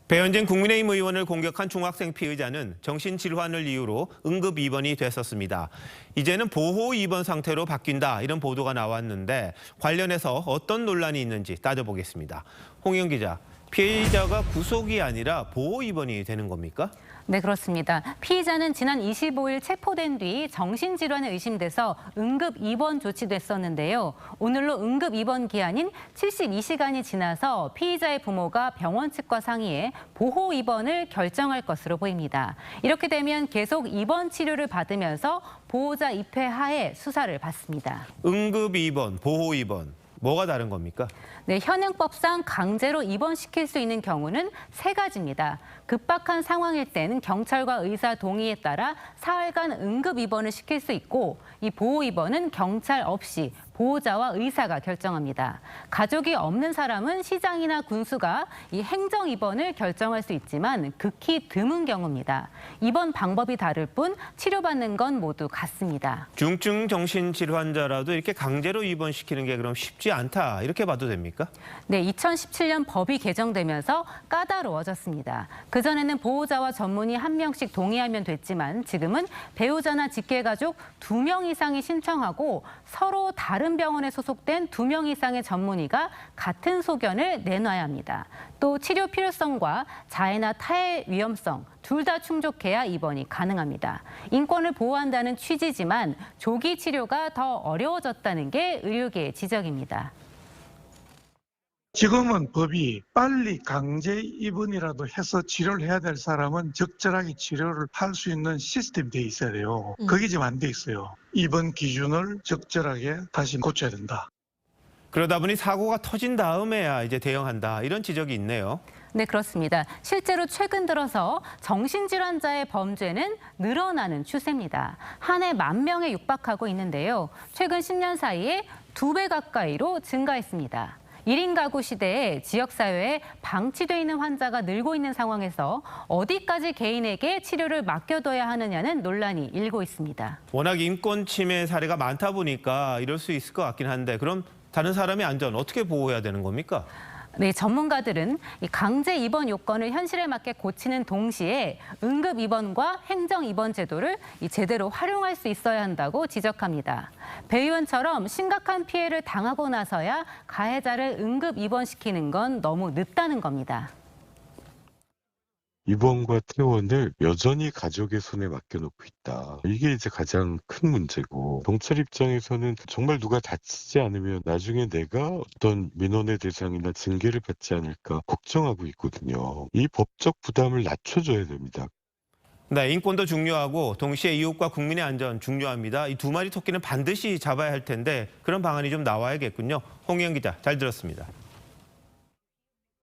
배현진 국민의힘 의원을 공격한 중학생 피의자는 정신질환을 이유로 응급 입원이 됐었습니다. 이제는 보호 입원 상태로 바뀐다 이런 보도가 나왔는데 관련해서 어떤 논란이 있는지 따져보겠습니다. 홍영 기자, 피의자가 구속이 아니라 보호 입원이 되는 겁니까? 네, 그렇습니다. 피의자는 지난 25일 체포된 뒤 정신질환에 의심돼서 응급 입원 조치됐었는데요. 오늘로 응급 입원 기한인 72시간이 지나서 피의자의 부모가 병원 측과 상의해 보호 입원을 결정할 것으로 보입니다. 이렇게 되면 계속 입원 치료를 받으면서 보호자 입회 하에 수사를 받습니다. 응급 입원, 보호 입원. 뭐가 다른 겁니까? 네, 현행법상 강제로 입원시킬 수 있는 경우는 세 가지입니다. 급박한 상황일 때는 경찰과 의사 동의에 따라 사흘간 응급 입원을 시킬 수 있고, 이 보호 입원은 경찰 없이 보호자와 의사가 결정합니다. 가족이 없는 사람은 시장이나 군수가 이 행정 입원을 결정할 수 있지만 극히 드문 경우입니다. 입원 방법이 다를 뿐 치료받는 건 모두 같습니다. 중증 정신질환자라도 이렇게 강제로 입원시키는 게 그럼 쉽지 않다 이렇게 봐도 됩니까? 네, 2017년 법이 개정되면서 까다로워졌습니다. 그전에는 보호자와 전문의 1명씩 동의하면 됐지만 지금은 배우자나 직계가족 2명 이상이 신청하고 서로 다른 병원에 소속된 2명 이상의 전문의가 같은 소견을 내놔야 합니다. 또 치료 필요성과 자해나 타해 위험성 둘 다 충족해야 입원이 가능합니다. 인권을 보호한다는 취지지만 조기 치료가 더 어려워졌다는 게 의료계의 지적입니다. 지금은 법이 빨리 강제 입원이라도 해서 치료를 해야 될 사람은 적절하게 치료를 할 수 있는 시스템이 돼 있어야 돼요. 그게 지금 안 돼 있어요. 입원 기준을 적절하게 다시 고쳐야 된다. 그러다 보니 사고가 터진 다음에야 이제 대응한다 이런 지적이 있네요. 네, 그렇습니다. 실제로 최근 들어서 정신질환자의 범죄는 늘어나는 추세입니다. 한 해 10,000명에 육박하고 있는데요. 최근 10년 사이에 2배 가까이로 증가했습니다. 1인 가구 시대에 지역사회에 방치돼 있는 환자가 늘고 있는 상황에서 어디까지 개인에게 치료를 맡겨둬야 하느냐는 논란이 일고 있습니다. 워낙 인권 침해 사례가 많다 보니까 이럴 수 있을 것 같긴 한데 그럼 다른 사람의 안전 어떻게 보호해야 되는 겁니까? 네, 전문가들은 이 강제 입원 요건을 현실에 맞게 고치는 동시에 응급 입원과 행정 입원 제도를 제대로 활용할 수 있어야 한다고 지적합니다. 배 의원처럼 심각한 피해를 당하고 나서야 가해자를 응급 입원시키는 건 너무 늦다는 겁니다. 입원과 퇴원을 여전히 가족의 손에 맡겨놓고 있다. 이게 이제 가장 큰 문제고, 경찰 입장에서는 정말 누가 다치지 않으면 나중에 내가 어떤 민원의 대상이나 징계를 받지 않을까 걱정하고 있거든요. 이 법적 부담을 낮춰줘야 됩니다. 네, 인권도 중요하고 동시에 이웃과 국민의 안전 중요합니다. 이 두 마리 토끼는 반드시 잡아야 할 텐데 그런 방안이 좀 나와야겠군요. 홍영 기자, 잘 들었습니다.